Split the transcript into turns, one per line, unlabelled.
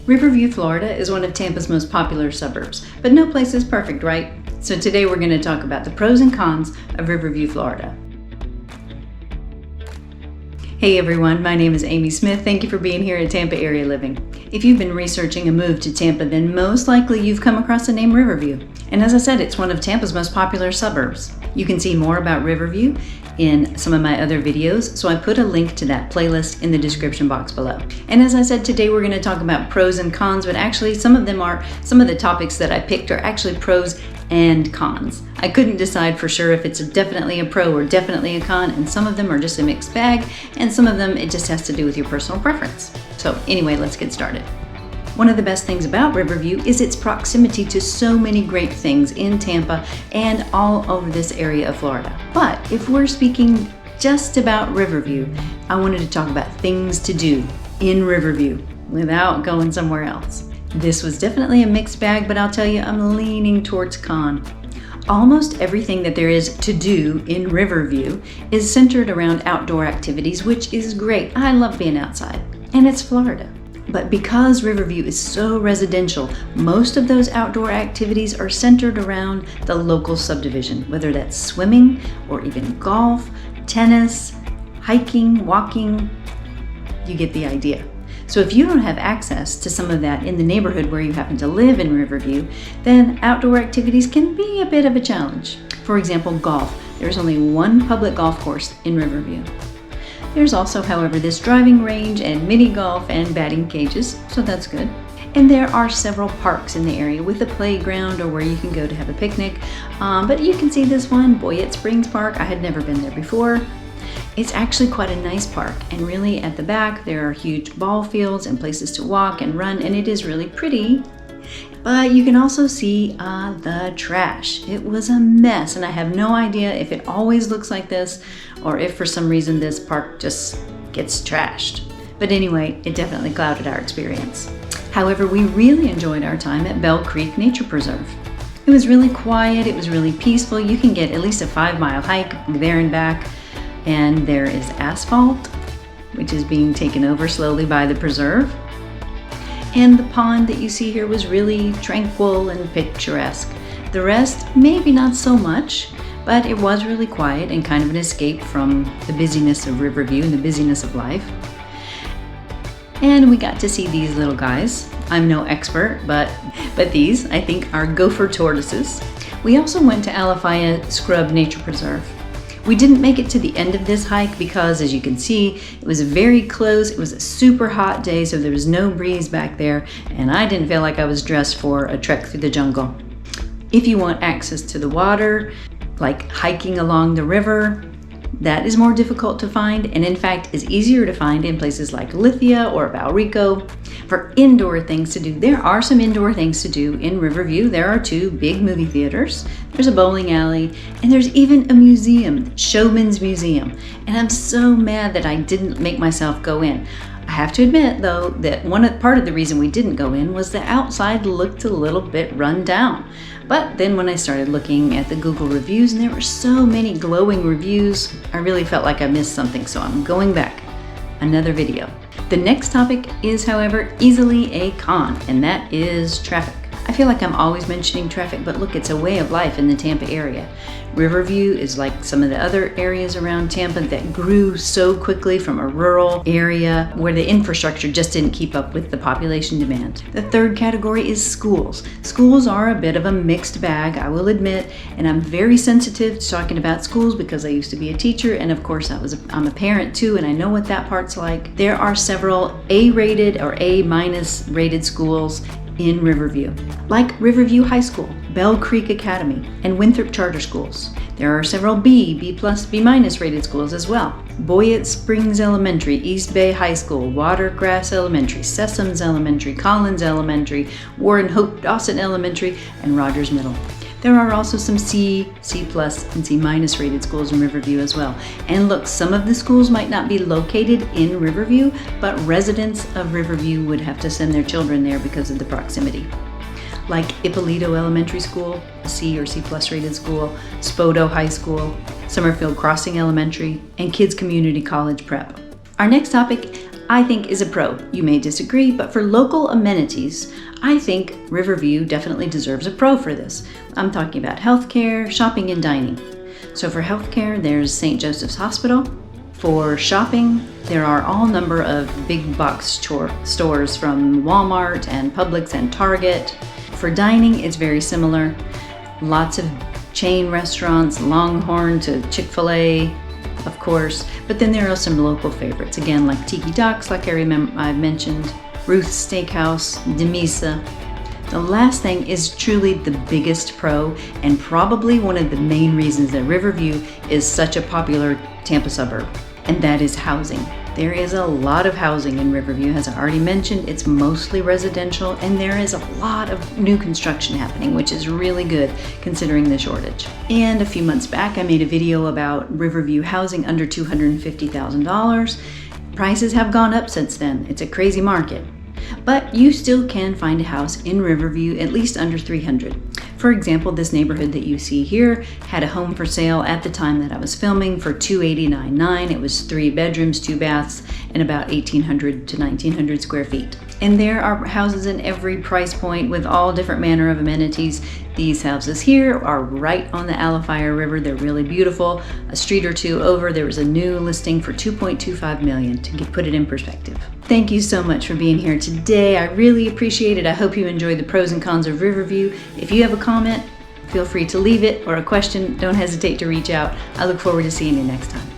Riverview, Florida is one of Tampa's most popular suburbs, but no place is perfect, right? So today we're going to talk about the pros and cons of Riverview, Florida. Hey everyone, my name is Amy Smith. Thank you for being here at Tampa Area Living. If you've been researching a move to Tampa, then most likely you've come across the name Riverview. And as I said, it's one of Tampa's most popular suburbs. You can see more about Riverview in some of my other videos, so I put a link to that playlist in the description box below. And as I said, today we're going to talk about pros and cons, but actually some of the topics that I picked are actually pros and cons. I couldn't decide for sure if it's definitely a pro or definitely a con, and some of them are just a mixed bag, and some of them it just has to do with your personal preference. So anyway, let's get started. One of the best things about Riverview is its proximity to so many great things in Tampa and all over this area of Florida. But if we're speaking just about Riverview, I wanted to talk about things to do in Riverview without going somewhere else. This was definitely a mixed bag, but I'll tell you, I'm leaning towards con. Almost everything that there is to do in Riverview is centered around outdoor activities, which is great. I love being outside, and it's Florida. But because Riverview is so residential, most of those outdoor activities are centered around the local subdivision, whether that's swimming or even golf, tennis, hiking, walking. You get the idea. So if you don't have access to some of that in the neighborhood where you happen to live in Riverview, then outdoor activities can be a bit of a challenge. For example, golf. There's only one public golf course in Riverview. There's also, however, this driving range and mini golf and batting cages, so that's good. And there are several parks in the area with a playground or where you can go to have a picnic. But you can see this one, Boyette Springs Park. I had never been there before. It's actually quite a nice park, and really at the back there are huge ball fields and places to walk and run, and it is really pretty. But you can also see the trash. It was a mess, and I have no idea if it always looks like this or if for some reason this park just gets trashed. But anyway, it definitely clouded our experience. However, we really enjoyed our time at Bell Creek Nature Preserve. It was really quiet, it was really peaceful. You can get at least a 5-mile hike there and back, and there is asphalt, which is being taken over slowly by the preserve. And the pond that you see here was really tranquil and picturesque. The rest, maybe not so much, but it was really quiet and kind of an escape from the busyness of Riverview and the busyness of life. And we got to see these little guys. I'm no expert, but these, I think, are gopher tortoises. We also went to Alafaya Scrub Nature Preserve. We didn't make it to the end of this hike because, as you can see, it was very close. It was a super hot day, so there was no breeze back there, and I didn't feel like I was dressed for a trek through the jungle. If you want access to the water, like hiking along the river, that is more difficult to find, and in fact is easier to find in places like Lithia or Valrico. For indoor things to do, there are some indoor things to do in Riverview. There are 2 big movie theaters, there's a bowling alley, and there's even a museum, Showman's Museum. And I'm so mad that I didn't make myself go in. I have to admit, though, that part of the reason we didn't go in was the outside looked a little bit run down. But then when I started looking at the Google reviews, and there were so many glowing reviews, I really felt like I missed something, so I'm going back. Another video. The next topic is, however, easily a con, and that is traffic. I feel like I'm always mentioning traffic, but look, it's a way of life in the Tampa area. Riverview is like some of the other areas around Tampa that grew so quickly from a rural area where the infrastructure just didn't keep up with the population demand. The third category is schools. Schools are a bit of a mixed bag, I will admit, and I'm very sensitive to talking about schools because I used to be a teacher, and of course I'm a parent too, and I know what that part's like. There are several A-rated or A- rated schools in Riverview, like Riverview High School, Bell Creek Academy, and Winthrop Charter Schools. There are several B+, B- rated schools as well. Boyette Springs Elementary, East Bay High School, Watergrass Elementary, Sessoms Elementary, Collins Elementary, Warren Hope Dawson Elementary, and Rogers Middle. There are also some C+, and C- rated schools in Riverview as well. And look, some of the schools might not be located in Riverview, but residents of Riverview would have to send their children there because of the proximity. Like Ippolito Elementary School, a C or C+ rated school, Spoto High School, Summerfield Crossing Elementary, and Kids Community College Prep. Our next topic, I think is a pro. You may disagree, but for local amenities, I think Riverview definitely deserves a pro for this. I'm talking about healthcare, shopping, and dining. So for healthcare, there's St. Joseph's Hospital. For shopping, there are all number of big box stores from Walmart and Publix and Target. For dining, it's very similar. Lots of chain restaurants, Longhorn to Chick-fil-A, of course. But then there are some local favorites, again, like Tiki Docks, like I've mentioned, Ruth's Steakhouse, Demisa. The last thing is truly the biggest pro and probably one of the main reasons that Riverview is such a popular Tampa suburb, and that is housing. There is a lot of housing in Riverview. As I already mentioned, it's mostly residential, and there is a lot of new construction happening, which is really good considering the shortage. And a few months back, I made a video about Riverview housing under $250,000. Prices have gone up since then. It's a crazy market. But you still can find a house in Riverview at least under $300,000. For example, this neighborhood that you see here had a home for sale at the time that I was filming for $289,900. It was 3 bedrooms, 2 baths, and about 1,800 to 1,900 square feet. And there are houses in every price point with all different manner of amenities. These houses here are right on the Alafire River. They're really beautiful. A street or two over, there was a new listing for $2.25 million to put it in perspective. Thank you so much for being here today. I really appreciate it. I hope you enjoyed the pros and cons of Riverview. If you have a comment, feel free to leave it, or a question, don't hesitate to reach out. I look forward to seeing you next time.